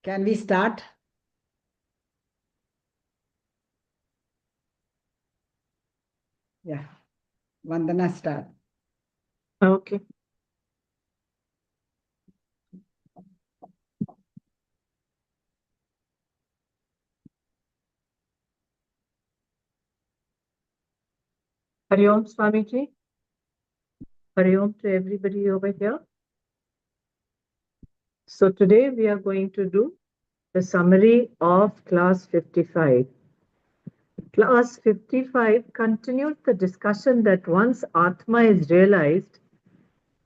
Can we start? Yeah. Vandana, start. Okay. Hari Om, Swamiji. Hari Om to everybody over here. So today we are going to do the summary of class 55. Class 55 continues the discussion that once Atma is realized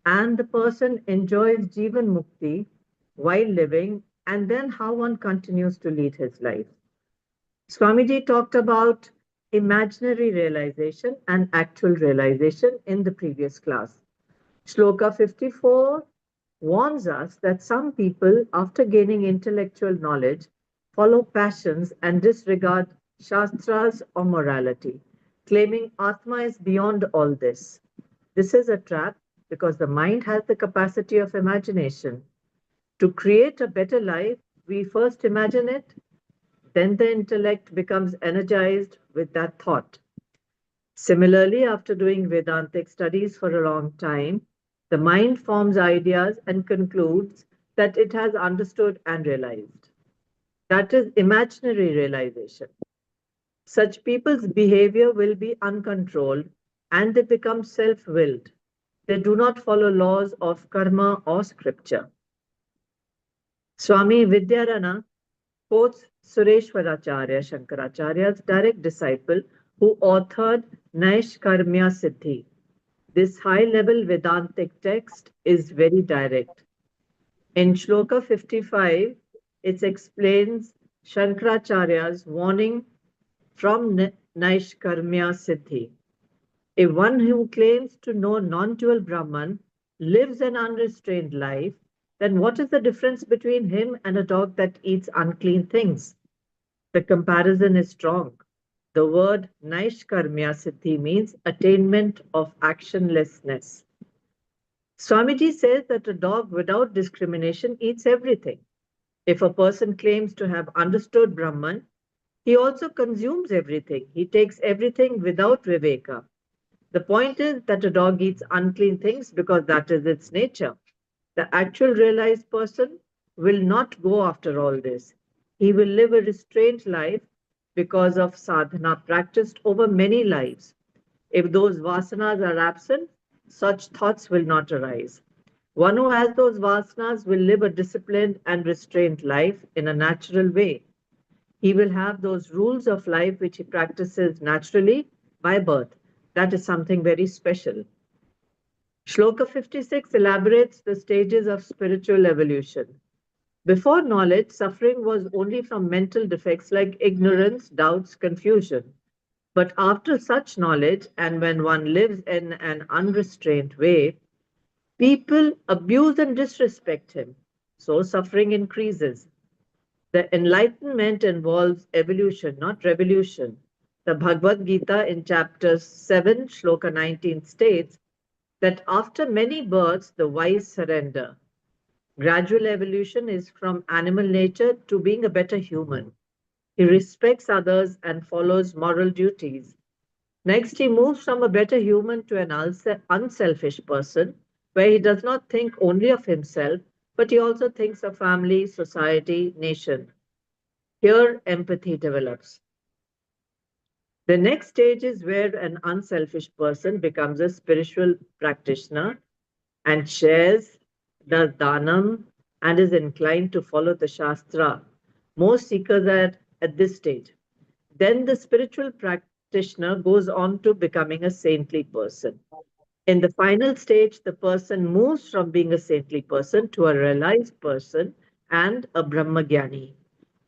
and the person enjoys Jivan Mukti while living, and then how one continues to lead his life. Swamiji talked about imaginary realization and actual realization in the previous class. Shloka 54 warns us that some people, after gaining intellectual knowledge, follow passions and disregard shastras or morality, claiming Atma is beyond all this. This is a trap because the mind has the capacity of imagination. To create a better life, we first imagine it, then the intellect becomes energized with that thought. Similarly, after doing Vedantic studies for a long time, the mind forms ideas and concludes that it has understood and realized. That is imaginary realization. Such people's behavior will be uncontrolled and they become self-willed. They do not follow laws of karma or scripture. Swami Vidyarana quotes Sureshwaracharya, Shankaracharya's direct disciple, who authored Naishkarmya Siddhi. This high-level Vedantic text is very direct. In Shloka 55, it explains Shankaracharya's warning from Naishkarmya Siddhi. If one who claims to know non-dual Brahman lives an unrestrained life, then what is the difference between him and a dog that eats unclean things? The comparison is strong. The word Naishkarmya Siddhi means attainment of actionlessness. Swamiji says that a dog without discrimination eats everything. If a person claims to have understood Brahman, he also consumes everything. He takes everything without Viveka. The point is that a dog eats unclean things because that is its nature. The actual realized person will not go after all this. He will live a restrained life because of sadhana practiced over many lives. If those vasanas are absent, such thoughts will not arise. One who has those vasanas will live a disciplined and restrained life in a natural way. He will have those rules of life which he practices naturally by birth. That is something very special. Shloka 56 elaborates the stages of spiritual evolution. Before knowledge, suffering was only from mental defects like ignorance, doubts, confusion. But after such knowledge, and when one lives in an unrestrained way, people abuse and disrespect him. So suffering increases. The enlightenment involves evolution, not revolution. The Bhagavad Gita in chapter 7, Shloka 19 states that after many births, the wise surrender. Gradual evolution is from animal nature to being a better human. He respects others and follows moral duties. Next, he moves from a better human to an unselfish person, where he does not think only of himself, but he also thinks of family, society, nation. Here, empathy develops. The next stage is where an unselfish person becomes a spiritual practitioner and shares, does dhanam, and is inclined to follow the Shastra. Most seekers are at this stage. Then the spiritual practitioner goes on to becoming a saintly person. In the final stage, the person moves from being a saintly person to a realized person and a Brahmagyani.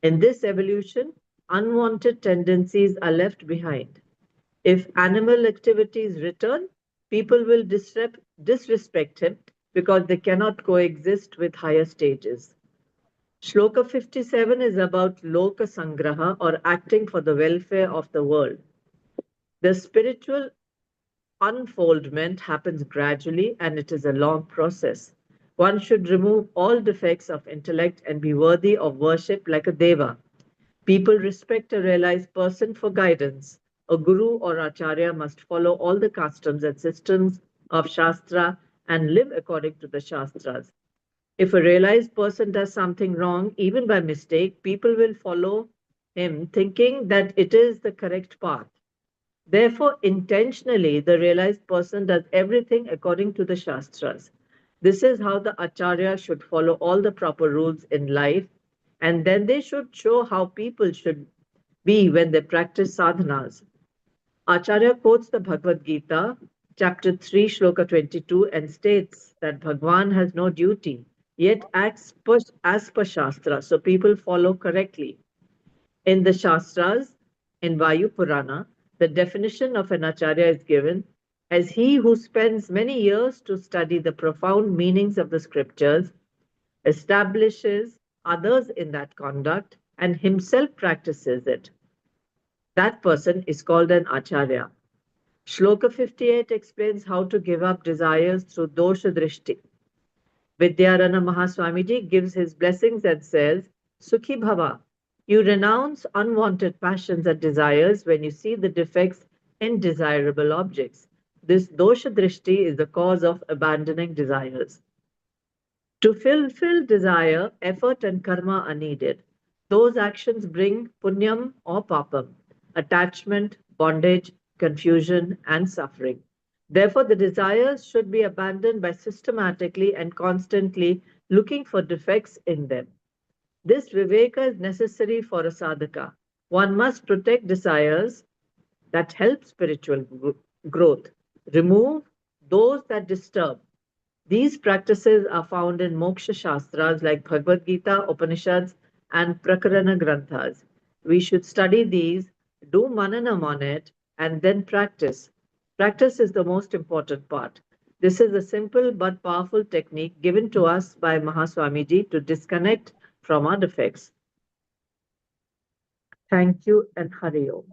In this evolution, unwanted tendencies are left behind. If animal activities return, people will disrespect him because they cannot coexist with higher stages. Shloka 57 is about Loka Sangraha, or acting for the welfare of the world. The spiritual unfoldment happens gradually and it is a long process. One should remove all defects of intellect and be worthy of worship like a deva. People respect a realized person for guidance. A guru or acharya must follow all the customs and systems of Shastra and live according to the Shastras. If a realized person does something wrong, even by mistake, people will follow him thinking that it is the correct path. Therefore, intentionally, the realized person does everything according to the Shastras. This is how the Acharya should follow all the proper rules in life, and then they should show how people should be when they practice sadhanas. Acharya quotes the Bhagavad Gita, chapter 3, shloka 22, and states that Bhagwan has no duty, yet acts as per Shastra, so people follow correctly. In the Shastras, in Vayu Purana, the definition of an Acharya is given as he who spends many years to study the profound meanings of the scriptures, establishes others in that conduct, and himself practices it. That person is called an Acharya. Shloka 58 explains how to give up desires through dosha drishti. Vidyarana Mahaswamiji gives his blessings and says, Sukhi Bhava, you renounce unwanted passions and desires when you see the defects in desirable objects. This dosha drishti is the cause of abandoning desires. To fulfill desire, effort and karma are needed. Those actions bring punyam or papam, attachment, bondage, confusion, and suffering. Therefore, the desires should be abandoned by systematically and constantly looking for defects in them. This viveka is necessary for a sadhaka. One must protect desires that help spiritual growth, remove those that disturb. These practices are found in moksha shastras like Bhagavad Gita, Upanishads, and Prakarana Granthas. We should study these, do mananam on it, and then practice. Practice is the most important part. This is a simple but powerful technique given to us by Mahaswamiji to disconnect from our defects. Thank you and Hari Om.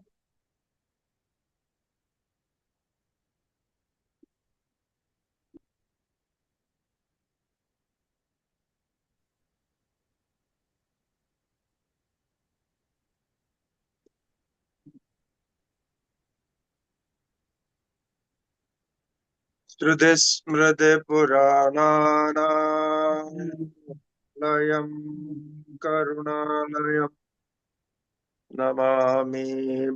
श्रुतिस्मृतिपुराणानालयम् करुणालयम् Namami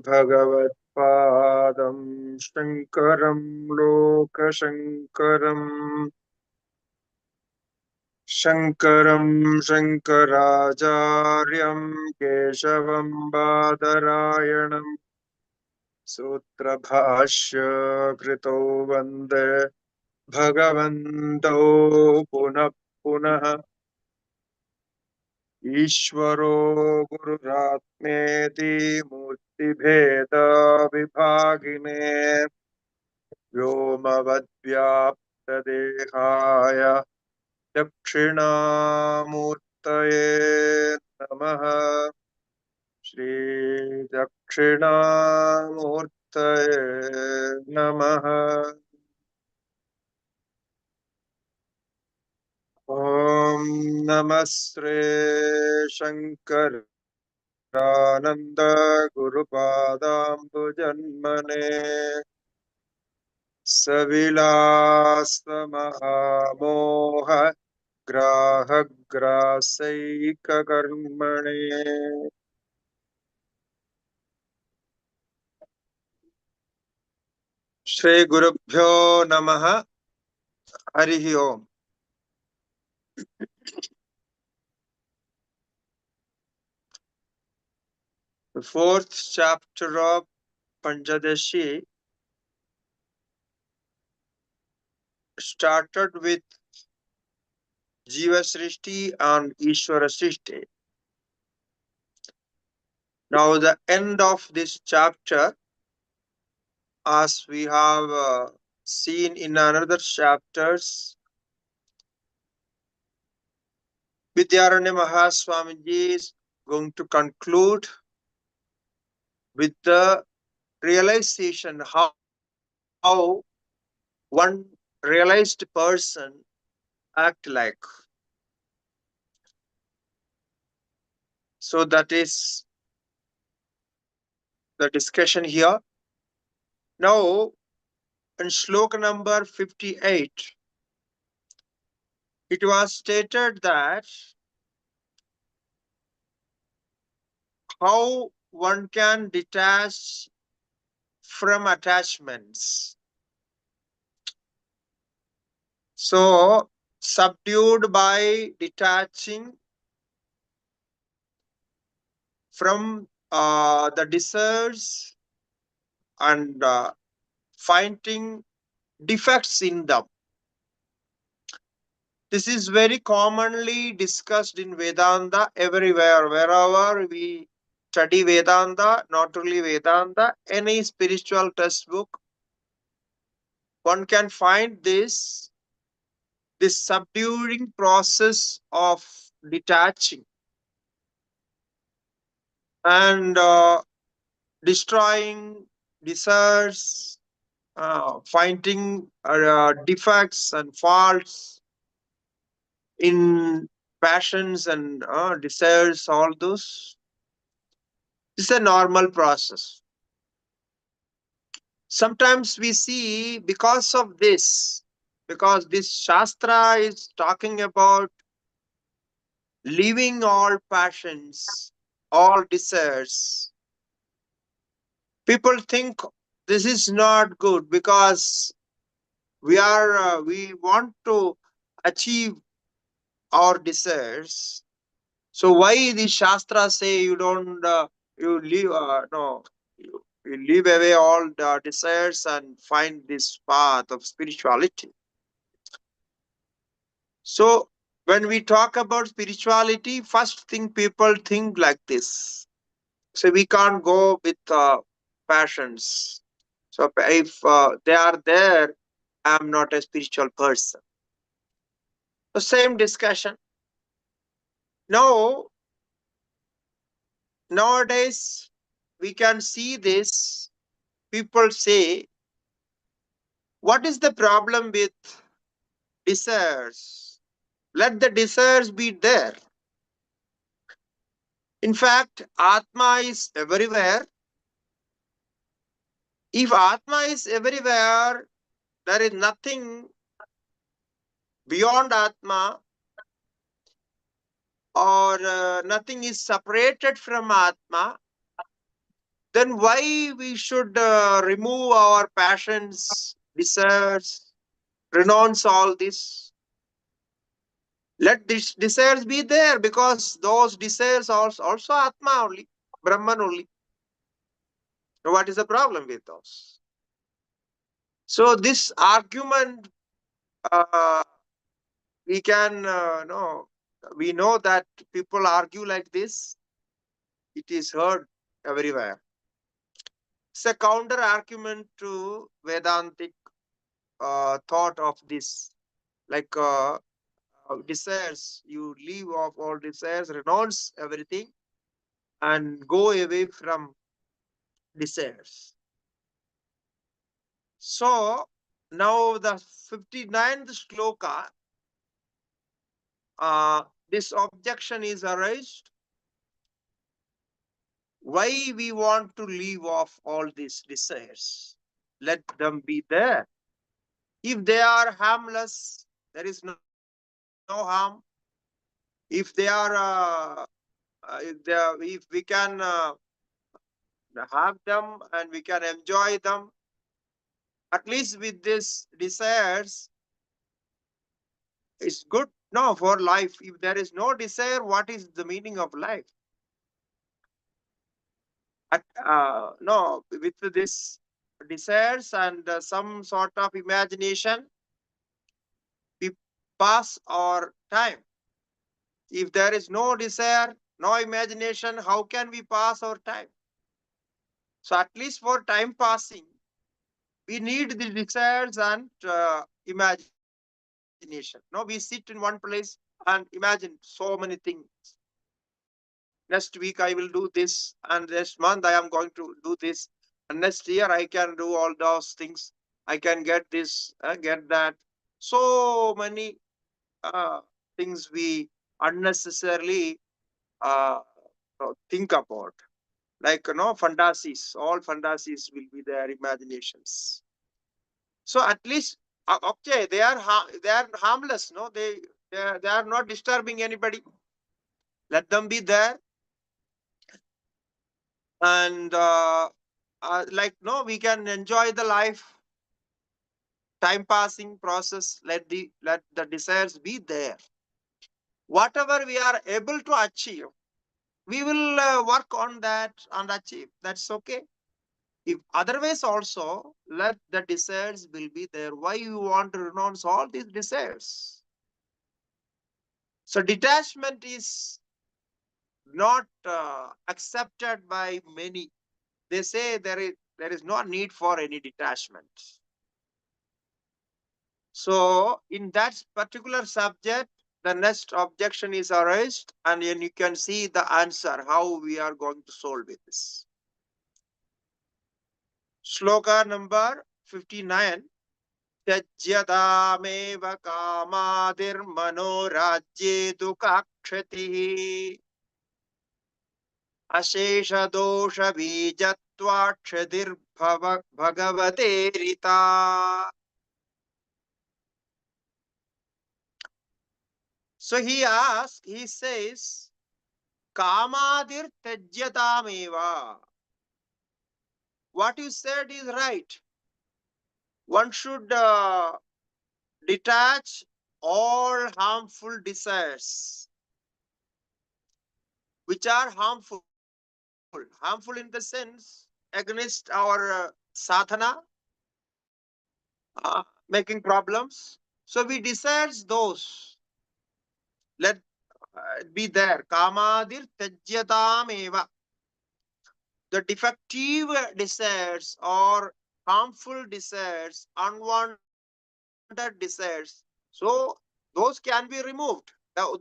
भगवत्पादं शङ्करं लोकशङ्करम् शङ्करं शङ्कराचार्यं केशवं बादरायणम् सूत्रभाष्य कृतो वन्दे भगवन्तौ पुनः पुनः ईश्वरो गुरुरात्मेति मूर्तिभेदविभागिने व्योमवद्व्याप्तदेहाय दक्षिणामूर्तये नमः श्रीदक्षिणामूर्तये नमः ॐ नमस्ते शङ्करानन्द गुरुपादाम्बुजन्मने सविलासमहामोह ग्राहग्रासैककर्मणे श्रीगुरुभ्यो नमः हरिः ओम् The fourth chapter of Pancadashi started with Jiva Srishti and Ishwara Srishti. Now the end of this chapter, as we have seen in another chapters, Vidyaranya Mahaswamiji is going to conclude with the realization how one realized person act like. So that is the discussion here. Now, in sloka number 58, it was stated that how one can detach from attachments. So, subdued by detaching from the desires and finding defects in them. This is very commonly discussed in Vedanta everywhere. Wherever we study Vedanta, not only Vedanta, any spiritual textbook, one can find this subduing process of detaching and destroying desires, finding defects and faults in passions and desires, all those. This is a normal process. Sometimes we see because this Shastra is talking about leaving all passions, all desires. People think this is not good because we want to achieve our desires. So why the Shastra say you don't you leave no you leave away all the desires and find this path of spirituality. So when we talk about spirituality, first thing people think like this. So we can't go with passions. So if they are there, I am not a spiritual person. The same discussion. Now, nowadays, we can see this. People say, what is the problem with desires? Let the desires be there. In fact, Atma is everywhere. If Atma is everywhere, there is nothing beyond Atma, or nothing is separated from Atma, then why we should remove our passions, desires, renounce all this? Let these desires be there, because those desires are also Atma only, Brahman only. So what is the problem with those? So this argument, uh, we can know, we know that people argue like this. It is heard everywhere. It's a counter argument to Vedantic thought of this. Like desires, you leave off all desires, renounce everything, and go away from desires. So now the 59th sloka, this objection is raised. Why we want to leave off all these desires? Let them be there. If they are harmless, there is no harm. If they are, if we can have them and we can enjoy them, at least with these desires, it's good. No, for life. If there is no desire, what is the meaning of life? No, with this desires and some sort of imagination, we pass our time. If there is no desire, no imagination, how can we pass our time? So at least for time passing, we need the desires and imagination. No, we sit in one place and imagine so many things. Next week I will do this, and next month I am going to do this, and next year I can do all those things. I can get this, get that. So many things we unnecessarily think about. Like, fantasies, all fantasies will be their imaginations. So at least, okay, they are harmless, no? They are not disturbing anybody. Let them be there. And we can enjoy the life, time passing process. Let the desires be there. Whatever we are able to achieve, we will work on that and achieve. That's okay. If otherwise also, let the desires will be there. Why you want to renounce all these desires? So detachment is not accepted by many. They say there is no need for any detachment. So in that particular subject, the next objection is raised, and then you can see the answer, how we are going to solve with this. Sloka number 59. Tyajyadameva kamadir manorajye dukakshatihi ashesha dosha bijatva kshadir bhagavate rita. So he says, Kamadir Tejyatameva. What you said is right. One should detach all harmful desires, which are harmful. Harmful in the sense against our sadhana, making problems. So we desire those. Let be there. Kamadir Tejyatameva. The defective desires or harmful desires, unwanted desires, so those can be removed.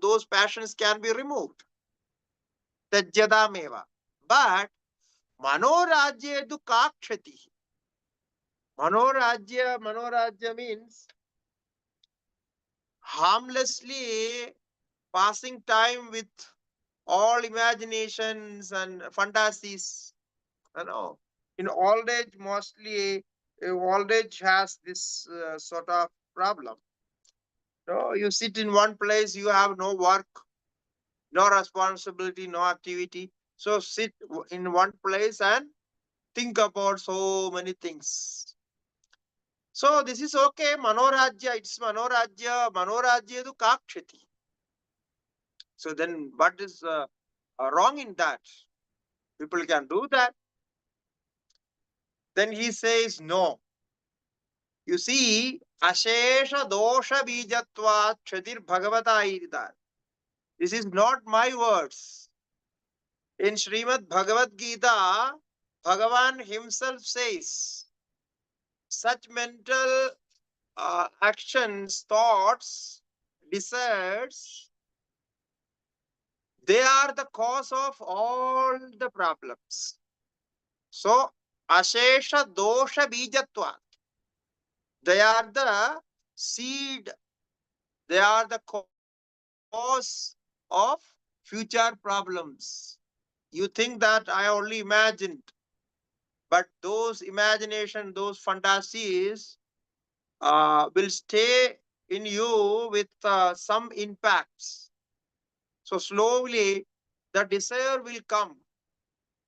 Those passions can be removed. Tajyadameva. But manorajya dukakshati. Manorajya means harmlessly passing time with all imaginations and fantasies. In old age, mostly old age has this sort of problem. You sit in one place, you have no work, no responsibility, no activity. So sit in one place and think about so many things. So this is okay. Manorajya, it's Manorajya tu kakshati. So then what is wrong in that? People can do that. Then he says no. You see, Ashesha dosha bijatva kshatir bhagavata irita. This is not my words. In Srimad Bhagavad Gita, Bhagavan himself says, such mental actions, thoughts, desires, they are the cause of all the problems. So, Ashesha dosha bijatva. They are the seed, they are the cause of future problems. You think that I only imagined, but those imagination, those fantasies will stay in you with some impacts. So slowly the desire will come,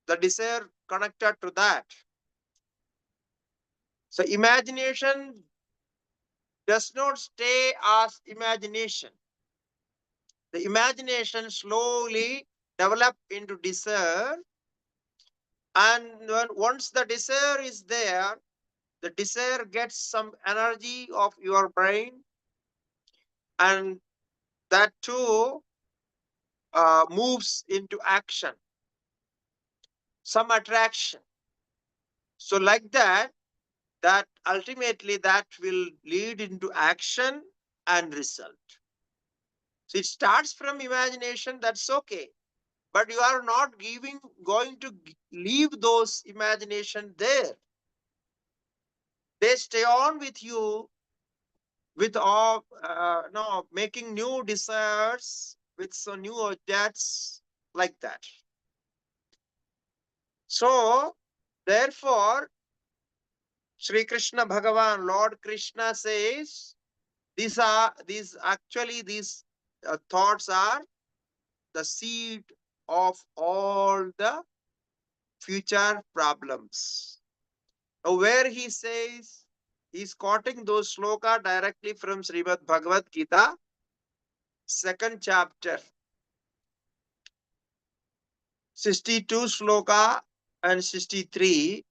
the desire connected to that. So imagination does not stay as imagination. The imagination slowly develop into desire, and once the desire is there, the desire gets some energy of your brain, and that too moves into action, some attraction. So like that ultimately that will lead into action and result. So it starts from imagination, that's okay. But you are not going to leave those imagination there. They stay on with you with all, no, making new desires with some new objects like that. So, therefore, Sri Krishna Bhagavan, Lord Krishna says, these thoughts are the seed of all the future problems. Now, where he says, he's quoting those sloka directly from Srimad Bhagavad Gita, 2nd chapter, 62 sloka and 63.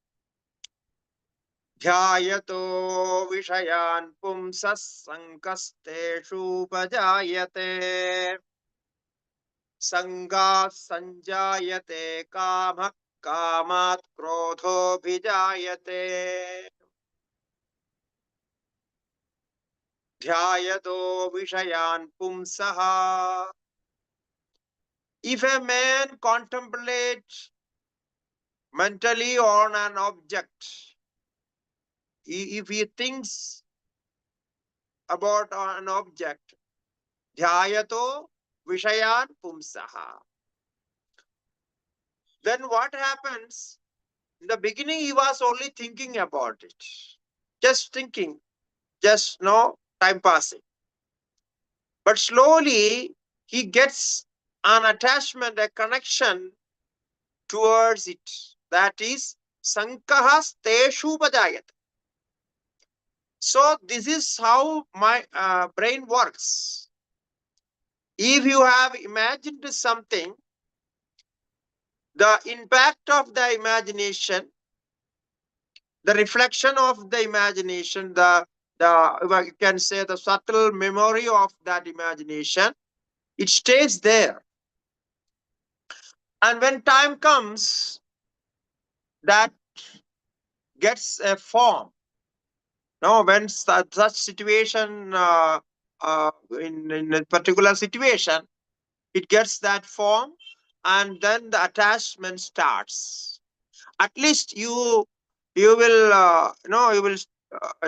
Dhyayato vishayan pumsas sankasteshu pajayate sanga sanjayate kama kamat krodho bhijayate. Dhyayato vishayan pumsaha. If a man contemplates mentally on an object, if he thinks about an object, dhyayato vishayan pumsaha, then what happens? In the beginning, he was only thinking about it, just thinking, just no time passing. But slowly, he gets an attachment, a connection towards it. That is sankaha steshu pajayate. So this is how my brain works. If you have imagined something, the impact of the imagination, the reflection of the imagination, you can say the subtle memory of that imagination, it stays there. And when time comes, that gets a form. Now, when such situation, in a particular situation, it gets that form, and then the attachment starts. At least you will you will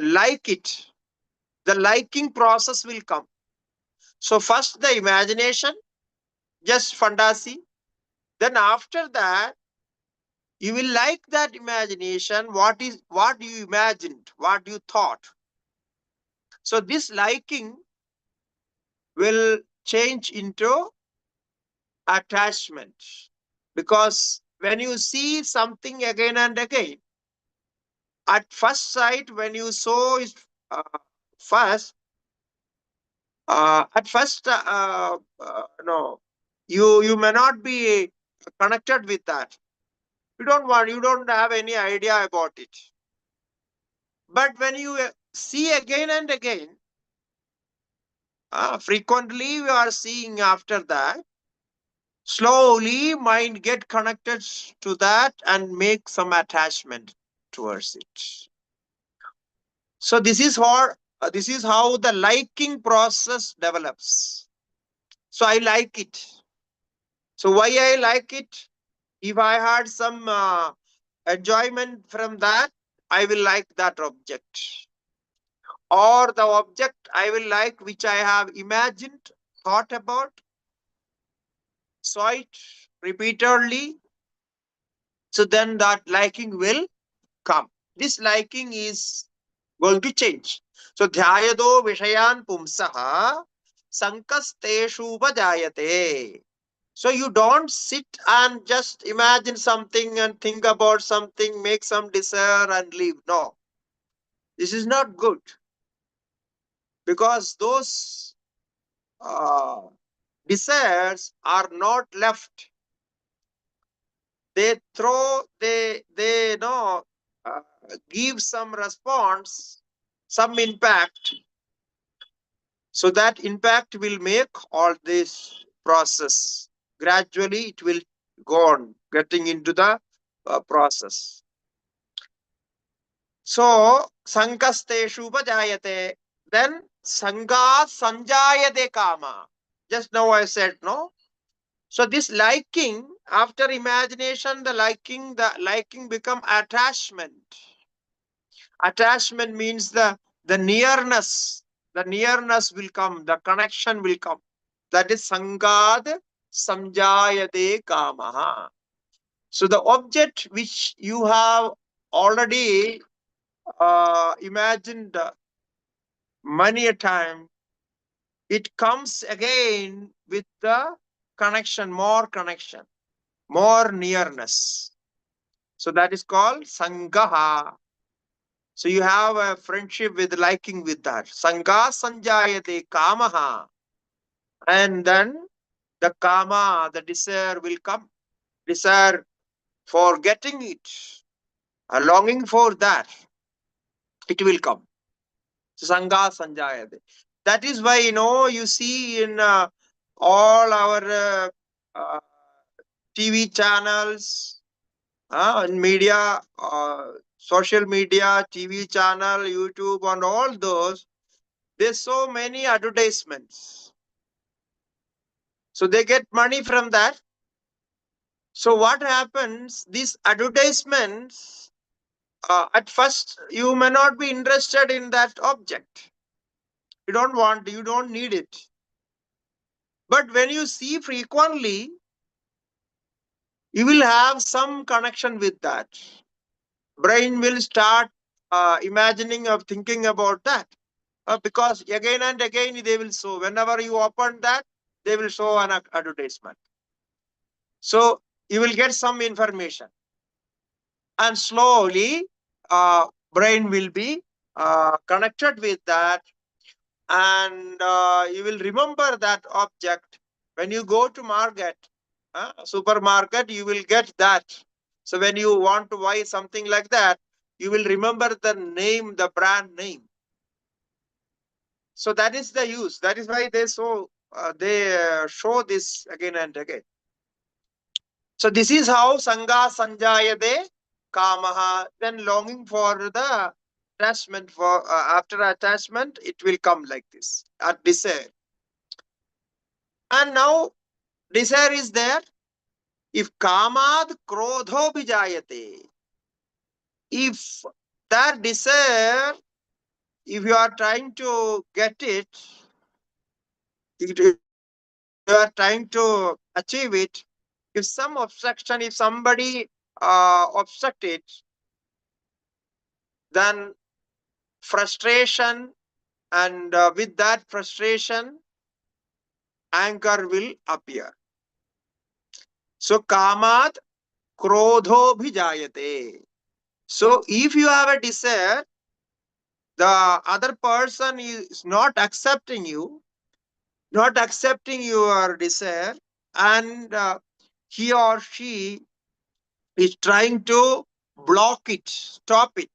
like it. The liking process will come. So first the imagination, just fantasy. Then after that, you will like that imagination. What you imagined, what you thought. So this liking will change into attachment, because when you see something again and again, at first sight, when you saw it first, at first, no, you may not be connected with that. You don't have any idea about it. But when you see again and again, frequently you are seeing after that, slowly mind get connected to that and make some attachment towards it. So this is how the liking process develops. So I like it. So why I like it? If I had some enjoyment from that, I will like that object. Or the object I will like which I have imagined, thought about, saw it repeatedly. So then that liking will come. This liking is going to change. So dhyayado vishayan pumsaha sankasteshu upajayate. So you don't sit and just imagine something and think about something, make some desire and leave. No, this is not good, because those desires are not left. They know, give some response, some impact. So that impact will make all this process. Gradually it will go on, getting into the process. So, sankasteshu upajayate. Then, sanga sanjayate kama. Just now I said, no? So this liking, after imagination, the liking become attachment. Attachment means the nearness, the nearness will come, the connection will come. That is Sangad Samjayate Kamaha. So the object which you have already imagined many a time, it comes again with the connection, more nearness. So that is called Sangaha. So you have a friendship with liking with that. Sangha Sanjayate Kamaha. And then the Kama, the desire will come. Desire for getting it, a longing for that, it will come. Sangha Sanjayate. That is why, you see in all our TV channels, in media, social media, TV channel, YouTube, and all those, there's so many advertisements. So they get money from that. So what happens? These advertisements, at first, you may not be interested in that object. You don't need it. But when you see frequently, you will have some connection with that. Brain will start imagining or thinking about that. Because again and again they will show. Whenever you open that, they will show an advertisement. So you will get some information. And slowly, brain will be connected with that. And you will remember that object. When you go to market, supermarket, you will get that. So when you want to buy something like that, you will remember the name, the brand name. So that is the use. That is why they show this again and again. So this is how Sangha Sanjayade Kamaha. Then longing for the attachment, for after attachment, it will come like this, at desire. And now desire is there. If Kamad Krodho Bijayate, if that desire, if you are trying to get it, you are trying to achieve it, if some obstruction, if somebody obstruct it, then frustration, and with that frustration, anger will appear. So Kamad Krodho Bhijayate. So if you have a desire, the other person is not accepting you, not accepting your desire, and he or she is trying to block it, stop it.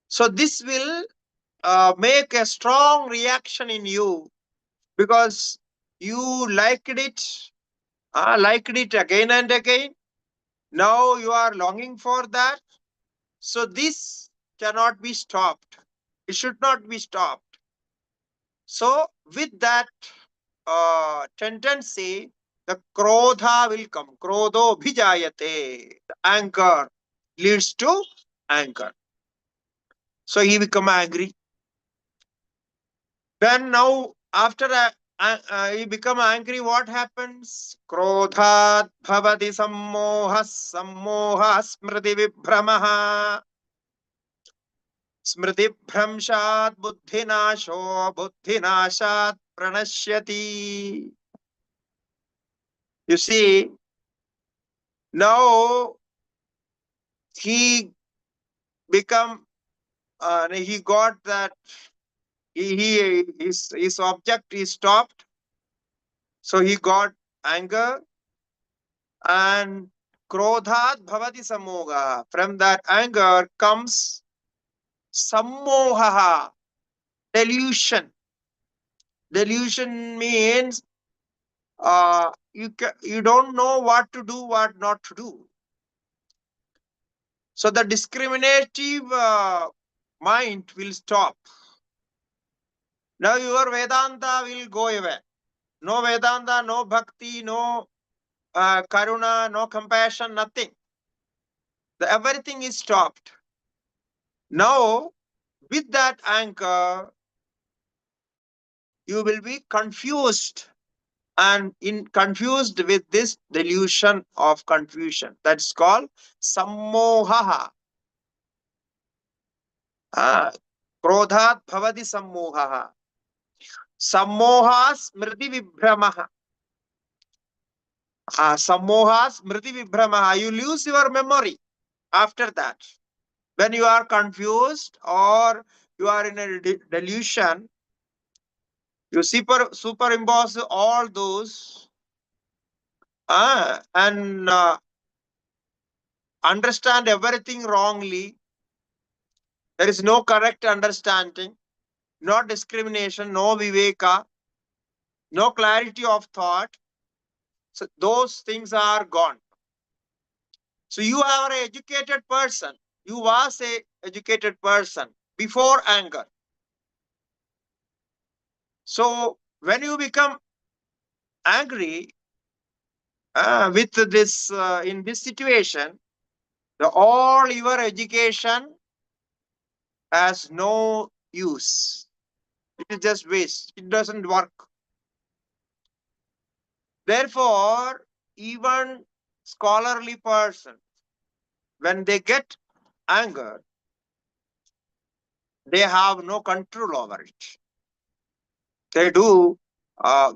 So this will make a strong reaction in you, because you liked it again and again. Now you are longing for that. So this cannot be stopped. It should not be stopped. So with that tendency, the krodha will come. Krodho bhijayate. The anger leads to anger. So he become angry. Then now after he become angry, what happens? Krodhat bhavati sammoha smriti vibhramaha. Smriti bhramshat buddhinasho buddhinashat pranashyati. You see, now he become, he got that, his object is stopped. So he got anger, and krodhat bhavati sammoha. From that anger comes sammoha, delusion. Delusion means you don't know what to do, what not to do. So the discriminative mind will stop. Now your Vedanta will go away. No Vedanta, no Bhakti, no Karuna, no compassion, nothing. Everything is stopped. Now with that anger, you will be confused and confused with this delusion of confusion. That's called sammoha. Krodhat bhavati sammoha. Sammoha smriti vibhramaha. Sammoha smriti vibhramaha. You lose your memory after that. When you are confused or you are in a delusion, you superimpose all those and understand everything wrongly. There is no correct understanding, no discrimination, no viveka, no clarity of thought. So those things are gone. So you are an educated person. You was a educated person before anger. So when you become angry with this in this situation, all your education has no use. It is just waste. It doesn't work. Therefore, even scholarly person, when they get anger, they have no control over it. They do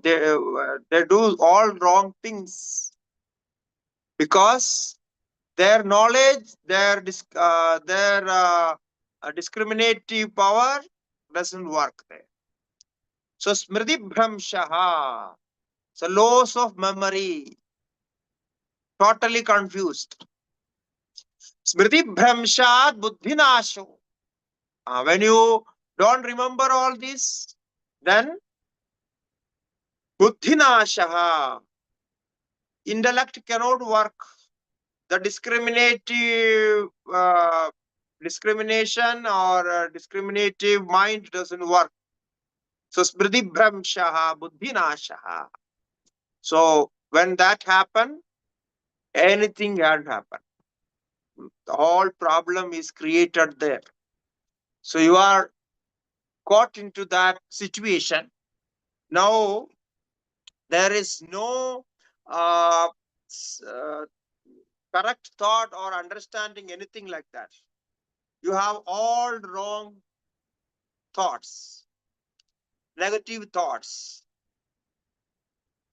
they do all wrong things because their knowledge, their discriminative power doesn't work there. So smriti bhramshaha, so loss of memory, totally confused. Smriti bhramshat buddhinasho. When you don't remember all this, then buddhinashaha, intellect cannot work. The discrimination or discriminative mind doesn't work. So smriti bhramshaha buddhinashaha. So when that happen, anything can happen. The whole problem is created there. So you are caught into that situation. Now there is no correct thought or understanding, anything like that. You have all wrong thoughts, negative thoughts.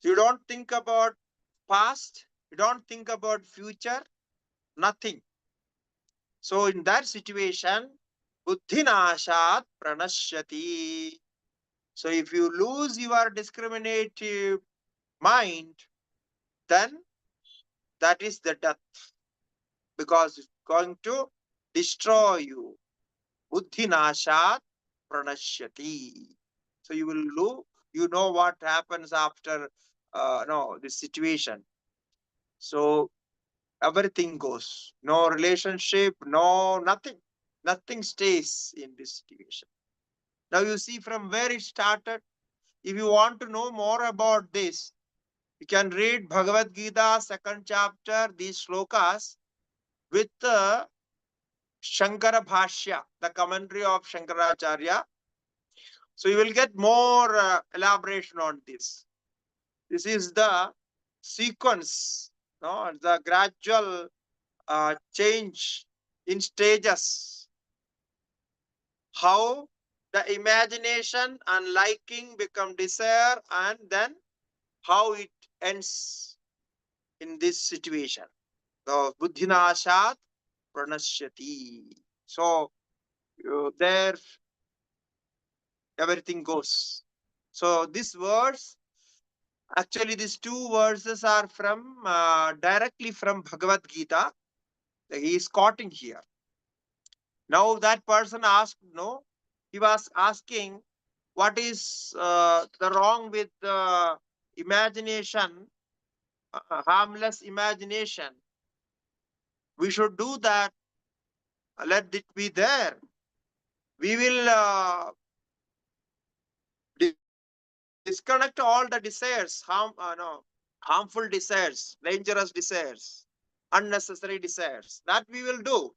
You don't think about past, you don't think about future, nothing. So in that situation, buddhinashat pranashyati. So if you lose your discriminative mind, then that is the death, because it's going to destroy you. Buddhinashat pranashyati. So you will lose. You know what happens after this situation. So everything goes. No relationship, no nothing. Nothing stays in this situation. Now you see from where it started. If you want to know more about this, you can read Bhagavad Gita, 2nd chapter, these slokas with Shankara Bhashya, the commentary of Shankaracharya. So you will get more elaboration on this. This is the sequence, no, the gradual change in stages. How the imagination and liking become desire, and then how it ends in this situation. So buddhinashat pranashyati. So there everything goes. So this verse, actually these two verses are from directly from Bhagavad Gita. He is quoting here. Now that person asked, no, he was asking what is the wrong with imagination, harmless imagination. We should do that. Let it be there. We will disconnect all the desires, harmful desires, dangerous desires, unnecessary desires. That we will do.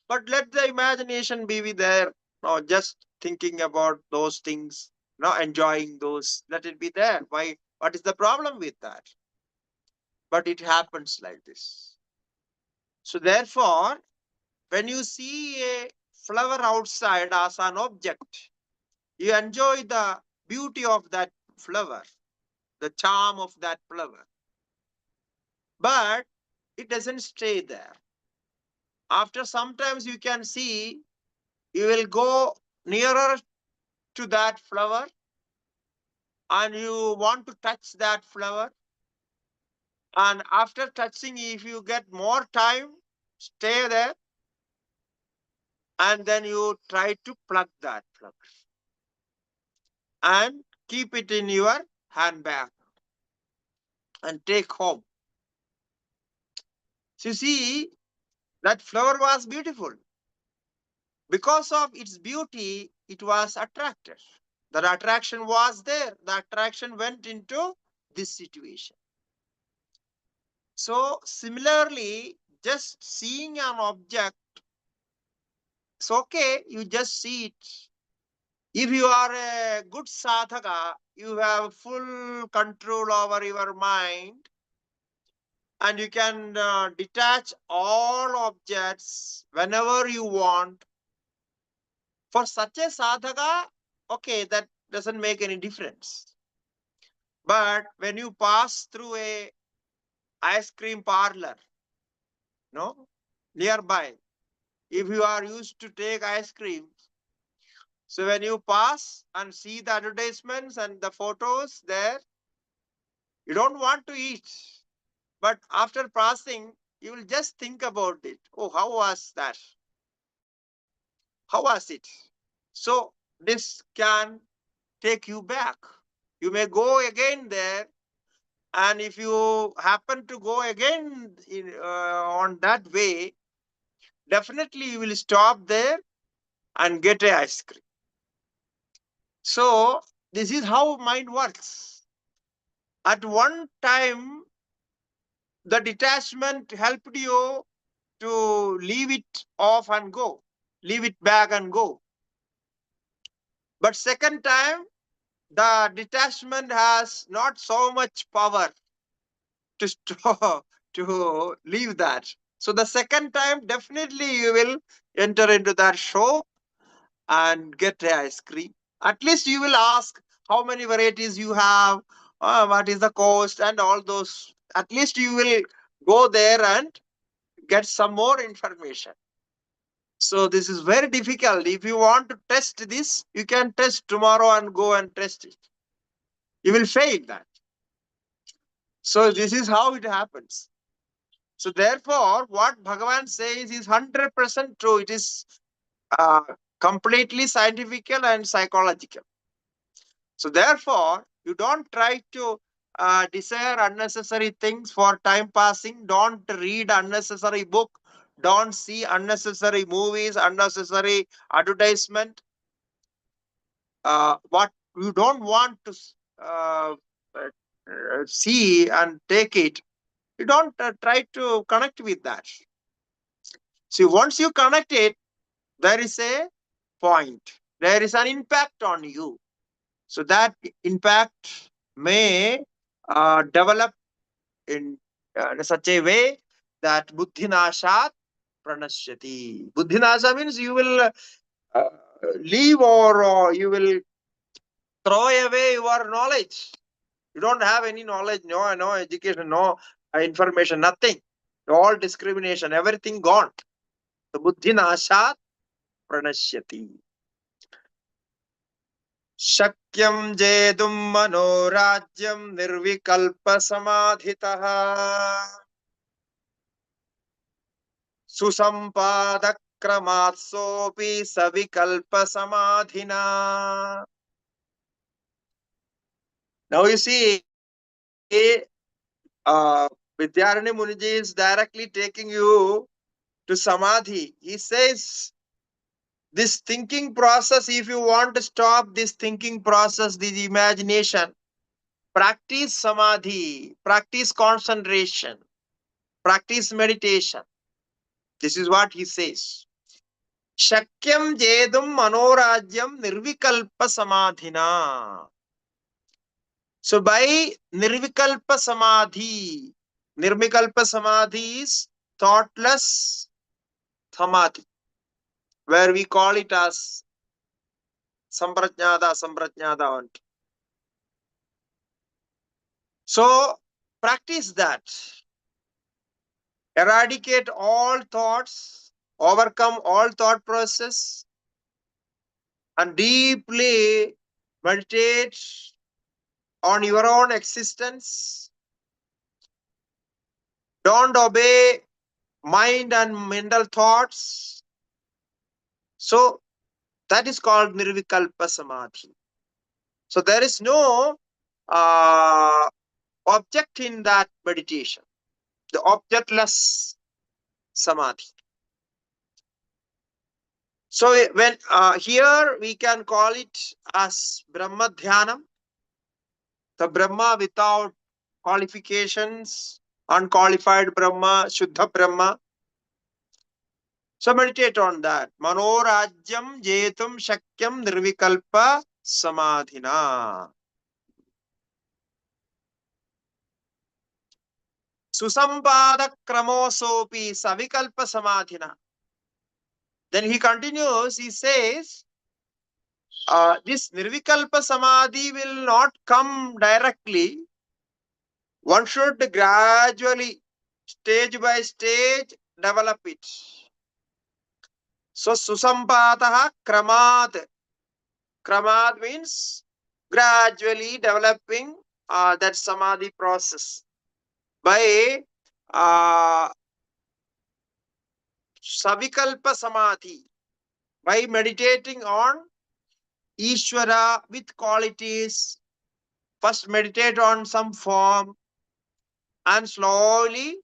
But let the imagination be there. No, just thinking about those things, no, enjoying those, let it be there. Why? What is the problem with that? But it happens like this. So therefore, when you see a flower outside as an object, you enjoy the beauty of that flower, the charm of that flower. But it doesn't stay there. After sometimes you can see, you will go nearer to that flower and you want to touch that flower. And after touching, if you get more time, stay there. And then you try to pluck that flower and keep it in your handbag and take home. So you see, that flower was beautiful. Because of its beauty, it was attracted. The attraction was there. The attraction went into this situation. So similarly, just seeing an object, it's okay, you just see it. If you are a good sadhaka, you have full control over your mind and you can detach all objects whenever you want. For such a sadhaka, okay, that doesn't make any difference. But when you pass through a ice cream parlor, no, nearby, if you are used to take ice cream, so when you pass and see the advertisements and the photos there, you don't want to eat. But after passing, you will just think about it. Oh, how was that? How was it? So this can take you back. You may go again there, and if you happen to go again on that way, definitely you will stop there and get a ice cream. So this is how mind works. At one time, the detachment helped you to leave it off and go, leave it back and go. But second time, the detachment has not so much power to stop, to leave that. So the second time, definitely you will enter into that shop and get a ice cream. At least you will ask how many varieties you have, what is the cost, and all those. At least you will go there and get some more information. So this is very difficult. If you want to test this, you can test tomorrow and go and test it. You will fail that. So this is how it happens. So therefore, what Bhagavan says is 100% true. It is uh, completely scientific and psychological. So therefore, you don't try to desire unnecessary things for time passing. Don't read unnecessary book. Don't see unnecessary movies, unnecessary advertisement. What you don't want to uh, see and take it, you don't try to connect with that. See, once you connect it, there is a point. There is an impact on you. So that impact may develop in such a way that buddhinashat pranashyati. Buddhinasha means you will leave or you will throw away your knowledge. You don't have any knowledge, no education, no information, nothing. All discrimination, everything gone. The buddhinashat pranashyati. Shakyam jedum manoragyam nirvikalpa samadhitaha susampadak kramatsopi savikalpa samadhina. Now you see, Vidyarani Muniji is directly taking you to samadhi. He says, this thinking process, if you want to stop this thinking process, this imagination, practice samadhi, practice concentration, practice meditation. This is what he says. Shakyam jedum manorajyam nirvikalpa samadhina. So by Nirvikalpa Samadhi, Nirvikalpa Samadhi is thoughtless Samadhi, where we call it as Samprajnada. So practice that. Eradicate all thoughts, overcome all thought process, and deeply meditate on your own existence. Don't obey mind and mental thoughts. So that is called Nirvikalpa Samadhi. So there is no object in that meditation, the objectless Samadhi. So when here we can call it as Brahma Dhyanam, the Brahma without qualifications, unqualified Brahma, Shuddha Brahma. So meditate on that. Manorajyam jetum shakyam nirvikalpa samadhina. Susampada kramosopi savikalpa samadhina. Then he continues, he says, this nirvikalpa samadhi will not come directly. One should gradually, stage by stage, develop it. So susampataha kramat. Kramat means gradually developing that samadhi process by Savikalpa Samadhi, by meditating on Ishwara with qualities. First meditate on some form and slowly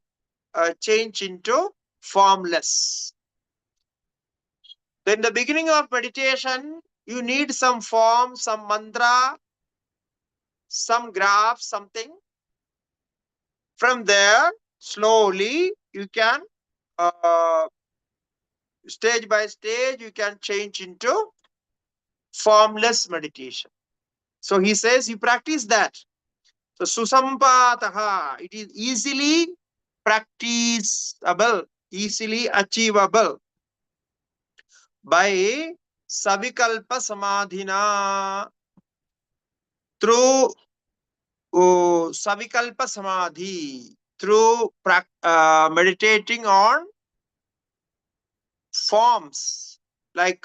change into formless. Then the beginning of meditation, you need some form, some mantra, some graph, something. From there, slowly you can, stage by stage, you can change into formless meditation. So he says, you practice that. So susampataha, it is easily practicable, easily achievable by Savikalpa Samadhina, through Savikalpa Samadhi, through meditating on forms like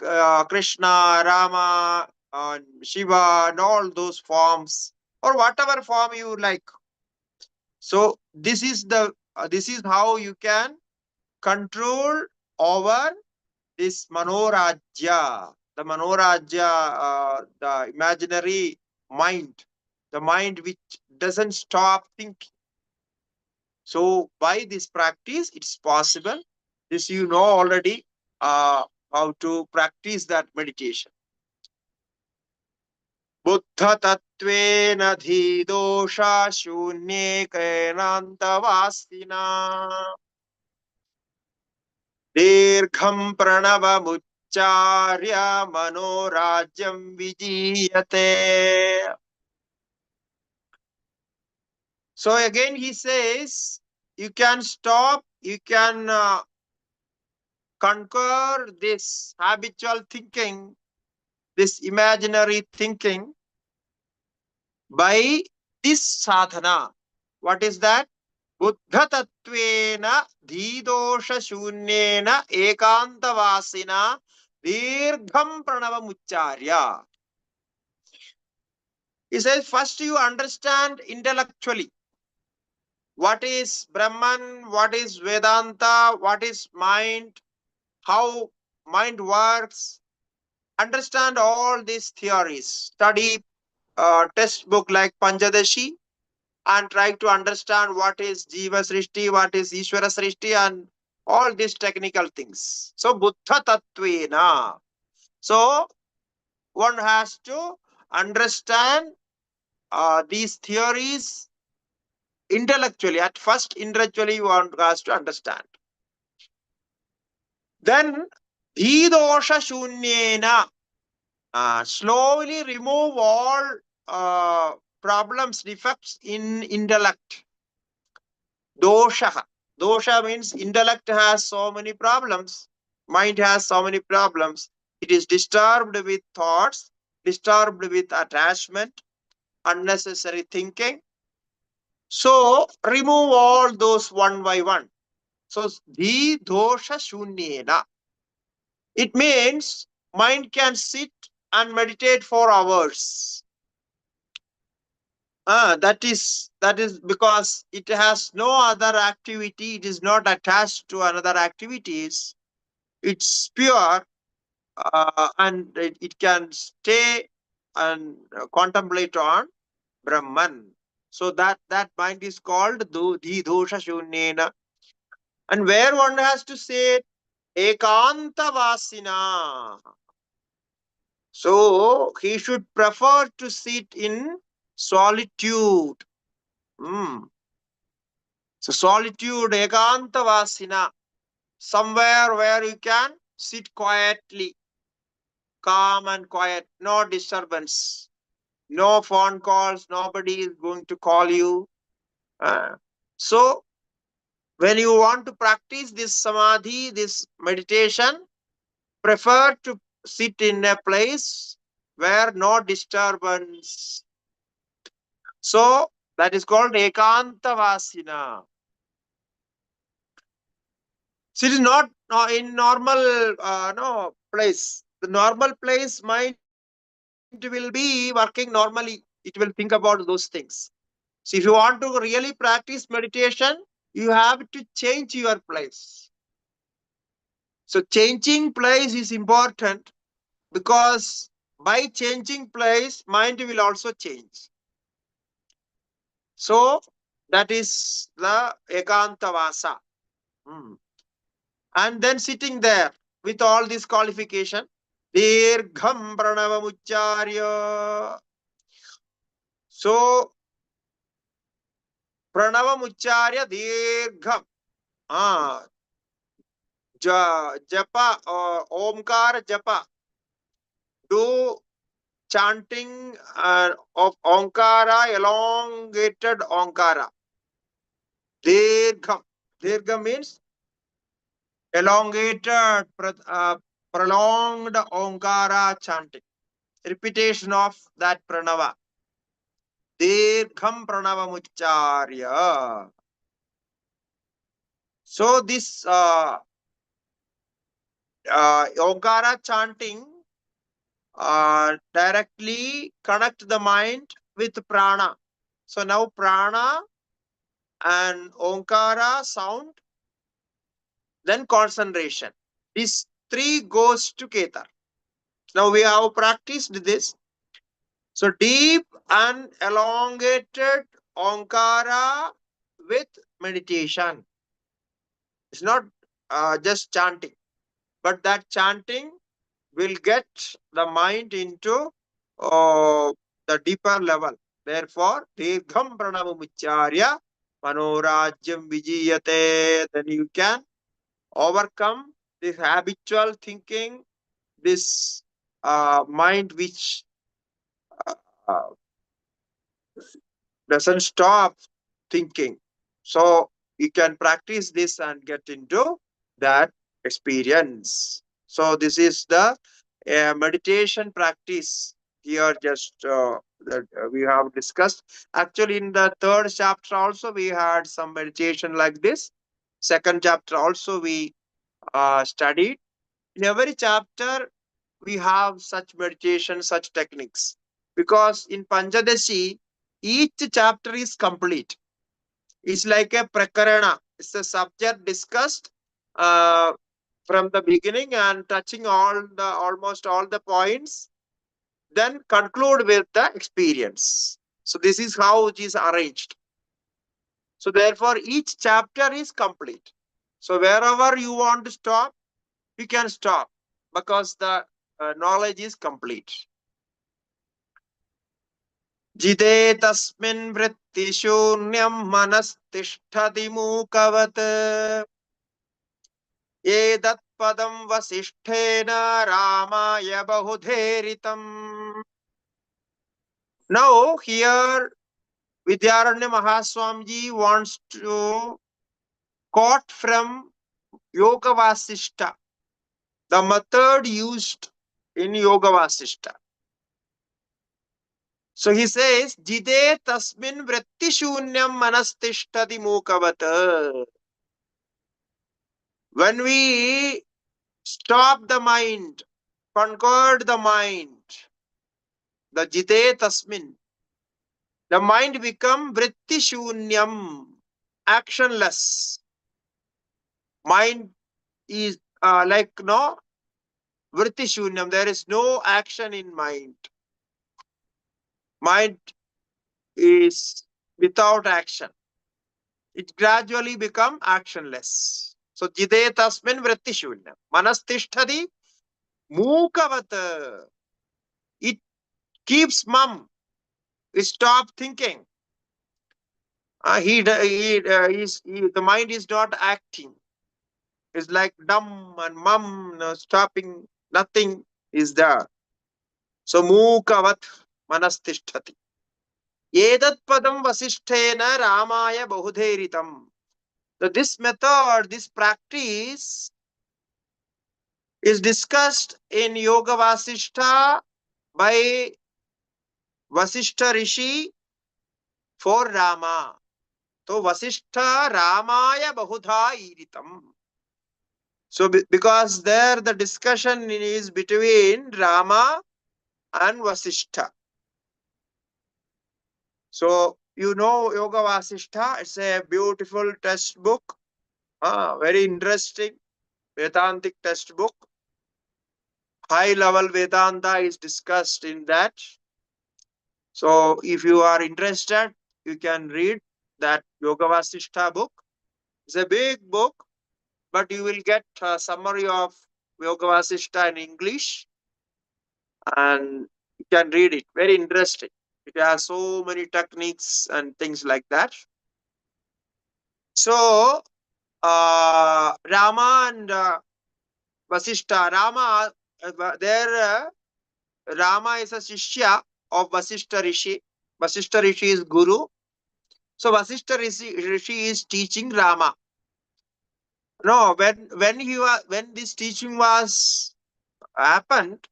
Krishna, Rama, Shiva, and all those forms, or whatever form you like. So this is how you can control over this manorajya, the manorajya, the imaginary mind, the mind which doesn't stop thinking. So by this practice, it's possible. This you know already how to practice that meditation. Buddha tattvena dhidosha shunye kainantavastina dirgham pranavamuccarya manorajyam vijiyate. So again he says, you can stop, you can conquer this habitual thinking, this imaginary thinking by this sadhana. What is that? Buddha tattvena dhidosha shunyena ekantavasina dirgham pranavamuccarya. He says, first you understand intellectually what is Brahman, what is Vedanta, what is mind, how mind works. Understand all these theories. Study textbook like Pancadashi and try to understand what is Jiva Srishti, what is Ishwara Srishti, and all these technical things. So Buddha Tattvena. So one has to understand these theories intellectually. At first, intellectually, one has to understand. Then Dhidosha shunyena. Slowly remove all problems, defects in intellect. Dosha. Dosha means intellect has so many problems. Mind has so many problems. It is disturbed with thoughts, disturbed with attachment, unnecessary thinking. So remove all those one by one. So the dosha shunyena. It means mind can sit and meditate for hours. That is because it has no other activity. It is not attached to another activities. It's pure, and it can stay and contemplate on Brahman. So that mind is called the dosha shunyena. And where one has to say ekanta vasina. So he should prefer to sit in solitude. Hmm. So solitude, ekanta vasina, somewhere where you can sit quietly, calm and quiet, no disturbance, no phone calls, nobody is going to call you. So when you want to practice this samadhi, this meditation, prefer to sit in a place where no disturbance. So that is called ekanta vasina. So it is not in normal no place. The normal place mind will be working normally. It will think about those things. So if you want to really practice meditation, you have to change your place. So changing place is important because by changing place, mind will also change. So that is the ekanta vasa. Hmm. And then sitting there with all this qualification, Dirgham Pranavamucharya. So Pranavamucharya Dirgham. Ah, Japa or Omkar Japa. Do chanting of Omkara, elongated Omkara. Dirgham. Dirgham means elongated, prolonged Omkara chanting. Repetition of that pranava. Dirgham pranavamucharya. So this Omkara chanting directly connect the mind with prana. So now prana and Omkara sound, then concentration. These three goes together. Now we have practiced this. So deep and elongated Omkara with meditation. It's not just chanting, but that chanting will get the mind into the deeper level. Therefore, Dirgham Pranavamucharya Manorajyam Vijiyate. Then you can overcome this habitual thinking, this mind which uh, doesn't stop thinking. So you can practice this and get into that experience. So this is the meditation practice here just that we have discussed. Actually, in the third chapter also we had some meditation like this. Second chapter also we studied. In every chapter we have such meditation, such techniques. Because in Pancadashi, each chapter is complete. It's like a prakarana. It's a subject discussed uh, from the beginning and touching almost all the points, then conclude with the experience. So this is how it is arranged. So therefore, each chapter is complete. So wherever you want to stop, you can stop because the knowledge is complete. Jide tasmin vritti shunyam manastishtati mukavat edat padam vasisthena ramaya bahudheritam. Now here Vidyaranya Mahaswamiji wants to quote from Yoga Vasishta, the method used in Yoga Vasishta. So he says, Jide tasmin vritti shunyam manastishtati mukavata. When we stop the mind, conquered the mind, the jide tasmin, the mind become vritti shunyam, actionless. Mind is like no vritti shunyam, there is no action in mind. Mind is without action. It gradually become actionless. So jide tasmin vritti shunyam manastishtati mukavata. It keeps mum. It stop thinking. The mind is not acting. It's like dumb and mum, no, stopping. Nothing is there. So mukavat manastishtati. Edat padam vasisthena ramaya bahudheritam. So this method, this practice is discussed in Yoga Vasishta by Vasishta Rishi for Rama. So Vasishta Ramaya Bahudha Iritam. So because there the discussion is between Rama and Vasishta. So you know Yoga Vasishta, it's a beautiful textbook, very interesting Vedantic textbook. High level Vedanta is discussed in that. So if you are interested, you can read that Yoga Vasishta book. It's a big book, but you will get a summary of Yoga Vasishta in English and you can read it. Very interesting. It has so many techniques and things like that. So, Rama and Vasishta, Rama is a Shishya of Vasishta Rishi. Vasishta Rishi is Guru. So, Vasishta Rishi is teaching Rama. No, when this teaching was happened,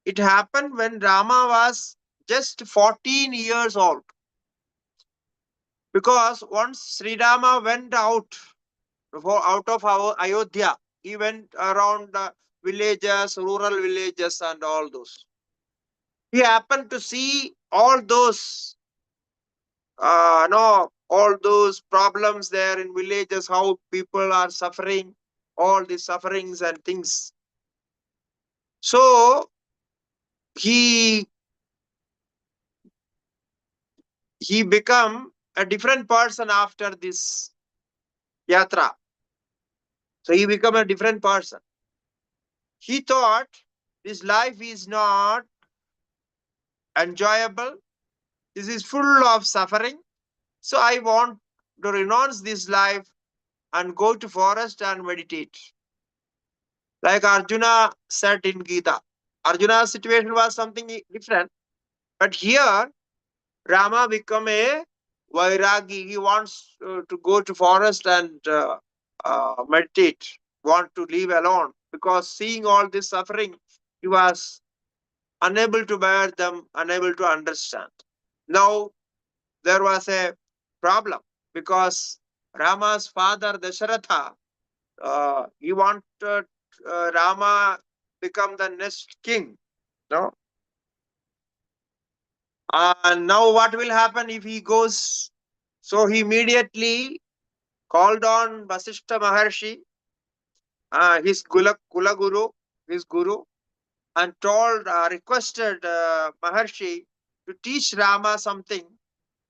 it happened when Rama was just 14 years old. Because once Sri Rama went out of our Ayodhya, he went around the villages, rural villages and all those. He happened to see all those, all those problems there in villages, how people are suffering, all these sufferings and things. So he become a different person after this yatra. So he become a different person. He thought this life is not enjoyable. This is full of suffering. So I want to renounce this life and go to forest and meditate. Like Arjuna said in Gita. Arjuna's situation was something different. But here, Rama become a Vairagi. He wants to go to forest and meditate, want to live alone. Because seeing all this suffering, he was unable to bear them, unable to understand. Now, there was a problem because Rama's father, Dasharatha, he wanted Rama become the next king. No? And now what will happen if he goes? So he immediately called on Vasishta Maharshi, his Kula Guru, his guru, and requested Maharshi to teach Rama something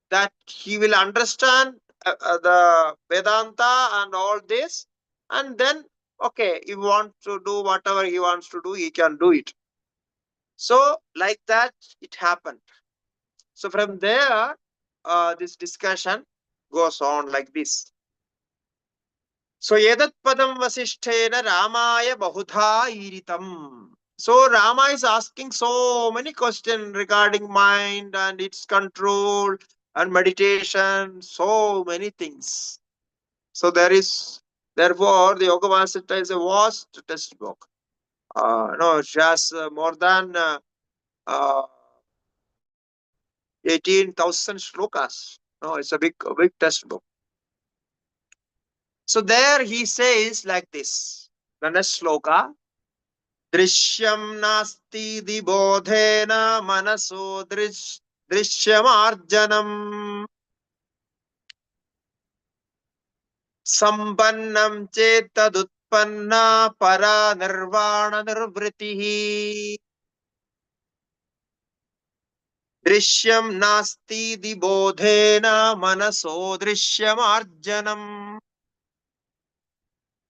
that he will understand the Vedanta and all this, and then, okay, he wants to do whatever he wants to do, he can do it. So, like that, it happened. So, from there, this discussion goes on like this. So edat padam vasisthena Ramaya bahudha iritam. So Rama is asking so many questions regarding mind and its control and meditation, so many things. So therefore the Yoga Vasishtha is a vast textbook. No, it has more than 18,000 slokas. No, it's a big textbook. So there he says like this. The next sloka. Drishyam nasti dibodhena manaso drishyam Sambannam chetadutpanna para nirvana nirvritihi. Drishyam nasti dibodhena manaso drishyam.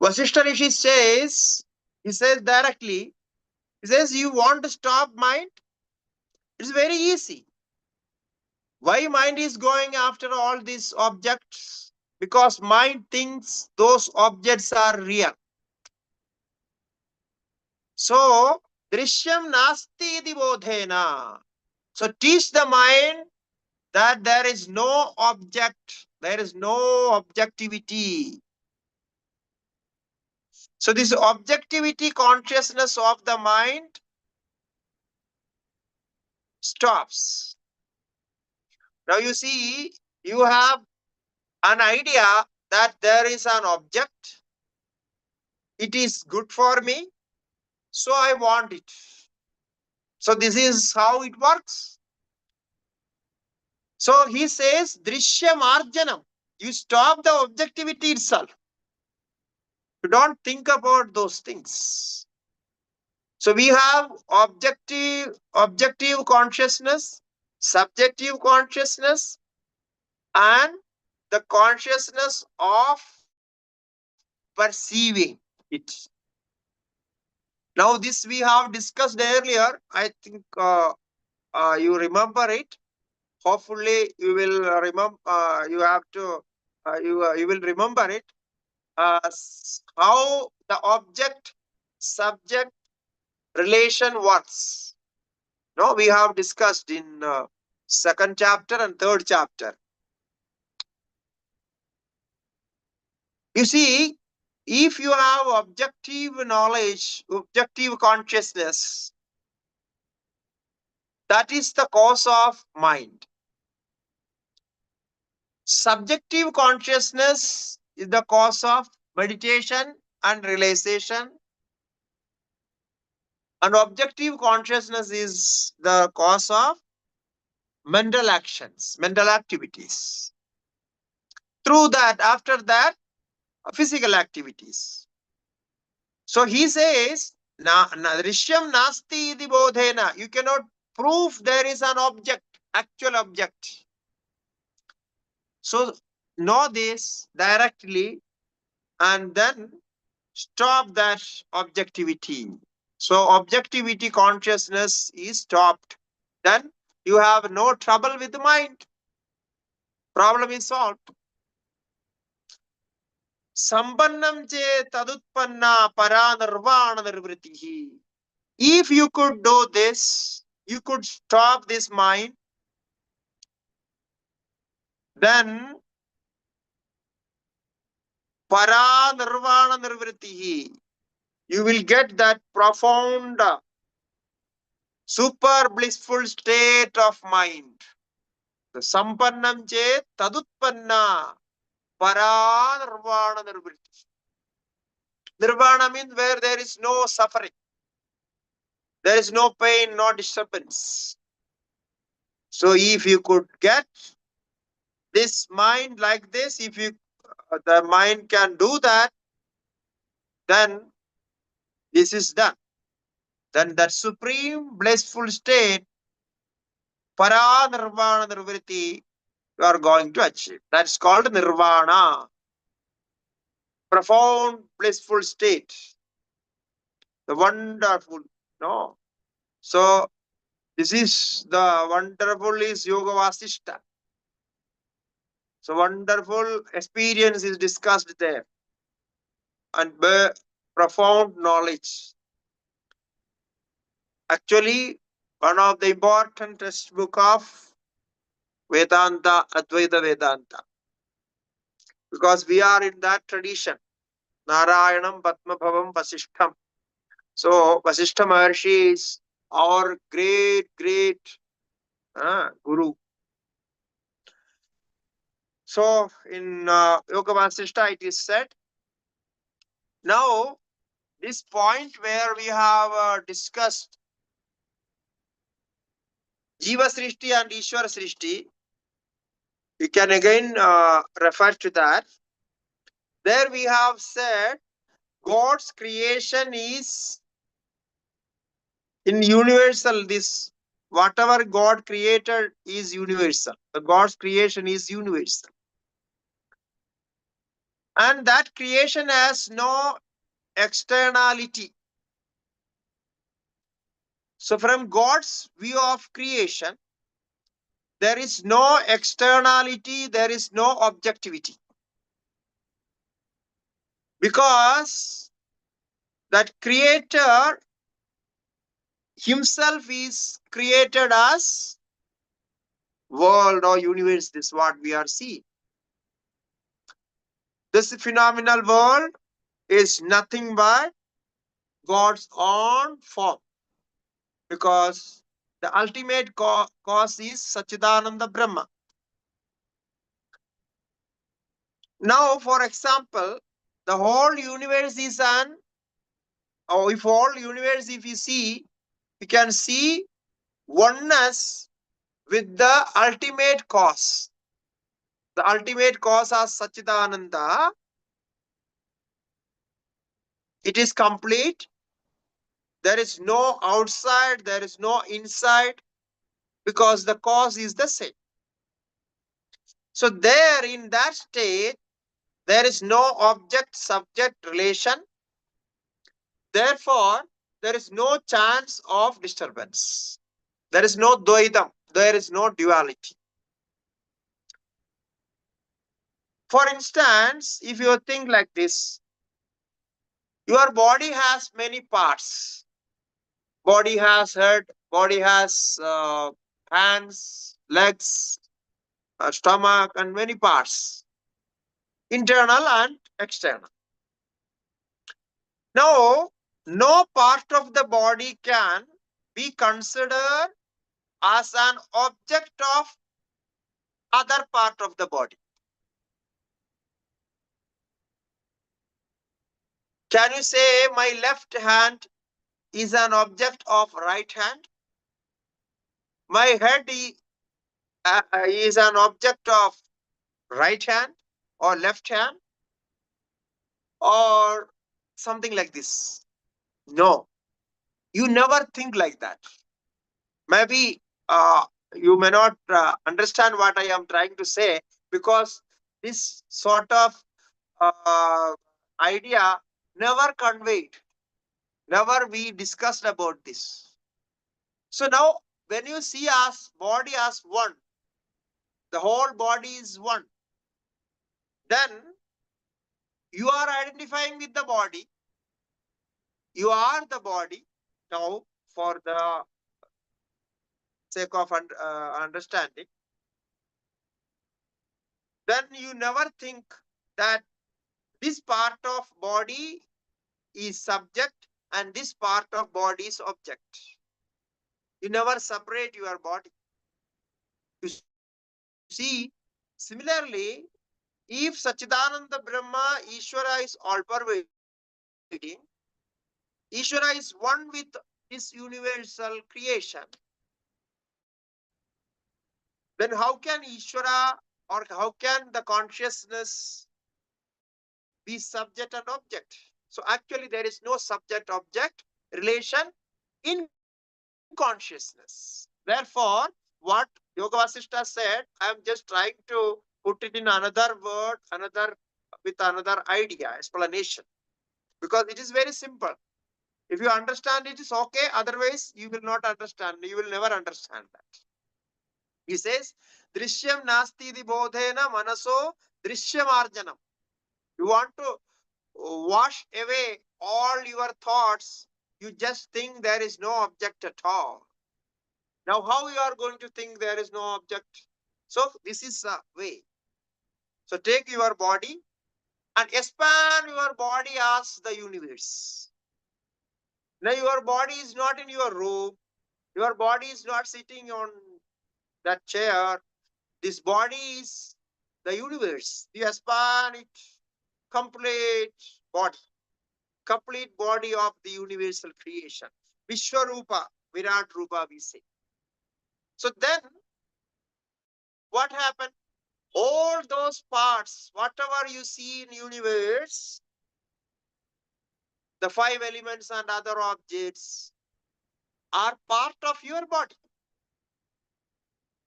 Vasishtha Rishi says, he says directly, he says, you want to stop mind? It's very easy. Why mind is going after all these objects? Because mind thinks those objects are real. So, drishyam nasti iti bodhena. So, teach the mind that there is no object, there is no objectivity. So, this objectivity consciousness of the mind stops. Now, you see, you have an idea that there is an object, it is good for me, so I want it. So, this is how it works. So he says, Drishyam Arjanam. You stop the objectivity itself. You don't think about those things. So we have objective consciousness, subjective consciousness, and the consciousness of perceiving it. Now this we have discussed earlier. I think you remember it. Hopefully you will remember. You have to. You will remember it. How the object subject relation works. No, we have discussed in second chapter and third chapter. You see, if you have objective knowledge, objective consciousness, that is the cause of mind. Subjective consciousness is the cause of meditation and realization, and objective consciousness is the cause of mental actions, mental activities. Through that, after that, physical activities. So he says, Rishyam nasti iti bodhena. You cannot prove there is an object, actual object. So know this directly and then stop that objectivity. So objectivity consciousness is stopped. Then you have no trouble with the mind. Problem is solved. Sambannam che tadutpanna para nirvana nirvritihi. If you could do this, you could stop this mind, then para nirvana nirvritihi. You will get that profound, super blissful state of mind. The Sampannam che tadutpanna para nirvana nirvritihi. Nirvana means where there is no suffering. There is no pain, no disturbance. So if you could get this mind like this, if you the mind can do that, then this is done. Then that supreme blissful state, para nirvana nirvriti, you are going to achieve. That's called nirvana. Profound blissful state. The wonderful, no. So this is the wonderful is Yoga Vasishtha. So wonderful experience is discussed there. and profound knowledge. Actually, one of the important textbook of Vedanta, Advaita Vedanta, because we are in that tradition. Narayanam Padmabhavam Vasishtham. So Vasishtha Maharshi is our great guru. So in Yoga Vasishtha it is said, now this point where we have discussed Jiva Srishti and Ishwara Srishti, you can again refer to that. There we have said God's creation is in universal. This whatever God created is universal. The God's creation is universal. And that creation has no externality. So from God's view of creation, there is no externality, there is no objectivity. Because that creator himself is created as world or universe. This is what we are seeing. This phenomenal world is nothing but God's own form. Because the ultimate cause is Satchidananda Brahma. Now, for example, the whole universe is if whole universe, if you see, you can see oneness with the ultimate cause. The ultimate cause as Satchidananda, it is complete. There is no outside, there is no inside, because the cause is the same. So there in that state, there is no object-subject relation. Therefore, there is no chance of disturbance. There is no dvaitam. There is no duality. For instance, if you think like this, your body has many parts. Body has head, body has hands, legs, stomach, and many parts, internal and external. Now, no part of the body can be considered as an object of other part of the body. Can you say my left hand is an object of right hand? My head is an object of right hand or left hand or something like this? No, you never think like that. Maybe you may not understand what I am trying to say, because this sort of idea never conveyed, never we discussed about this. So now when you see as body as one, the whole body is one, then you are identifying with the body. You are the body. Now, for the sake of understanding, then you never think that this part of body is subject and this part of body is object. You never separate your body. You see, similarly, if Satchidananda Brahma, Ishwara is all pervading, Ishwara is one with this universal creation, then how can Ishwara or how can the consciousness be subject and object? So actually there is no subject-object relation in consciousness. Therefore, what Yoga Vasishtha said, I am just trying to put it in another word, with another idea, explanation. Because it is very simple. If you understand it, is okay. Otherwise, you will not understand. You will never understand that. He says, Drishyam nasti di bodhena manaso drishyamarjanam. You want to wash away all your thoughts, you just think there is no object at all. Now, how you are going to think there is no object? So, this is a way. So, take your body and expand your body as the universe. Now, your body is not in your room. Your body is not sitting on that chair. This body is the universe. You expand it, complete body. Complete body of the universal creation. Vishwarupa, Virat Rupa, we say. So then, what happened? All those parts, whatever you see in universe, the five elements and other objects are part of your body.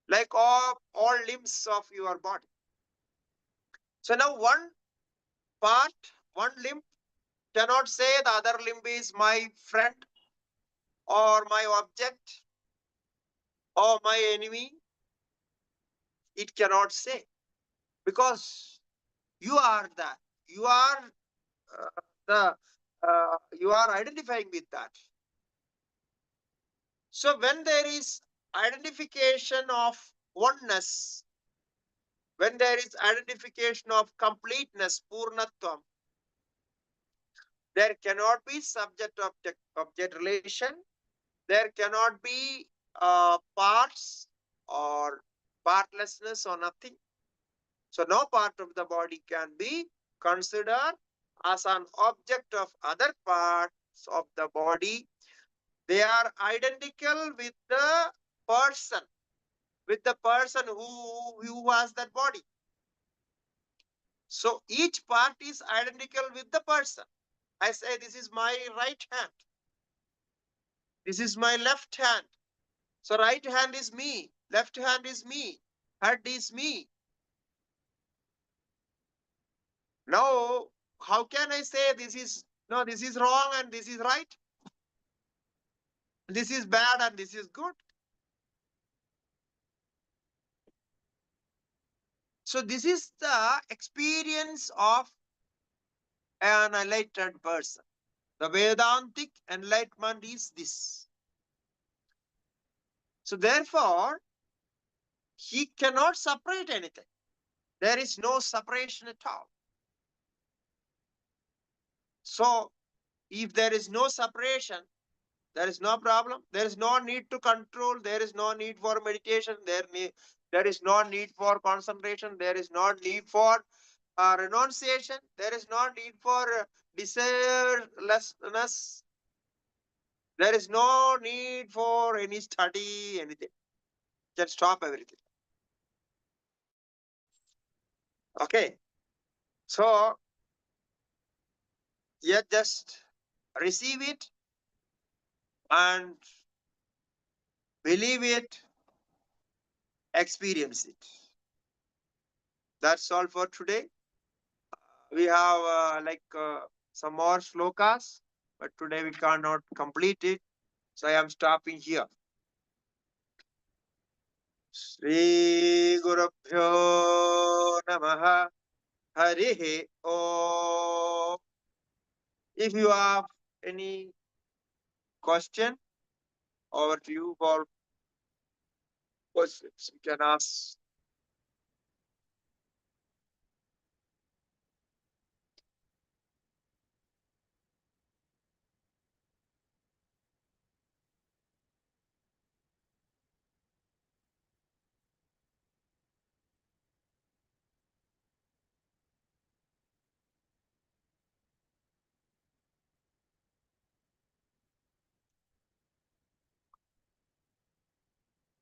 Like all limbs of your body. So now one part, one limb cannot say the other limb is my friend or my object or my enemy. It cannot say, because you are that. You are the you are identifying with that. So when there is identification of oneness, when there is identification of completeness, purnatvam, there cannot be subject object relation. There cannot be parts or partlessness or nothing. So no part of the body can be considered as an object of other parts of the body. They are identical with the person, who has that body. So each part is identical with the person. I say this is my right hand. This is my left hand. So right hand is me, left hand is me, head is me. Now, how can I say this is wrong and this is right? This is bad and this is good. So this is the experience of an enlightened person. The Vedantic enlightenment is this. So therefore, he cannot separate anything. There is no separation at all. So if there is no separation, there is no problem. There is no need to control. There is no need for meditation. There is no need for concentration. There is no need for renunciation. There is no need for desirelessness. There is no need for any study, anything. Just stop everything. Okay. So, yeah, just receive it and believe it, experience it. That's all for today. We have some more slokas, but today we cannot complete it. So I am stopping here. Shri Gurubhyo Namaha Harihi Om. If you have any question, over to you for questions. You can ask.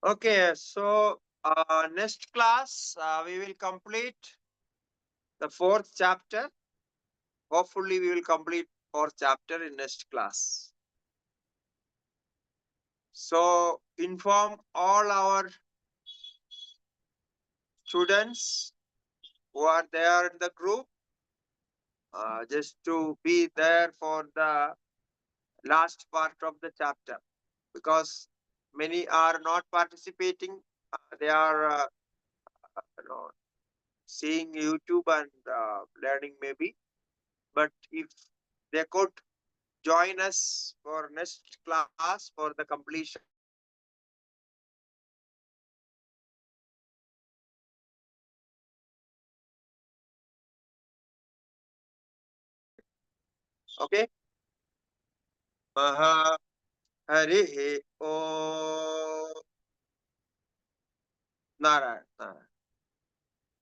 Okay, so next class we will complete the fourth chapter. Hopefully, we will complete fourth chapter in next class. So inform all our students who are there in the group just to be there for the last part of the chapter, because many are not participating. They are seeing YouTube and learning maybe. but if they could join us for next class for the completion. Okay. Maha Harihi O Narayana.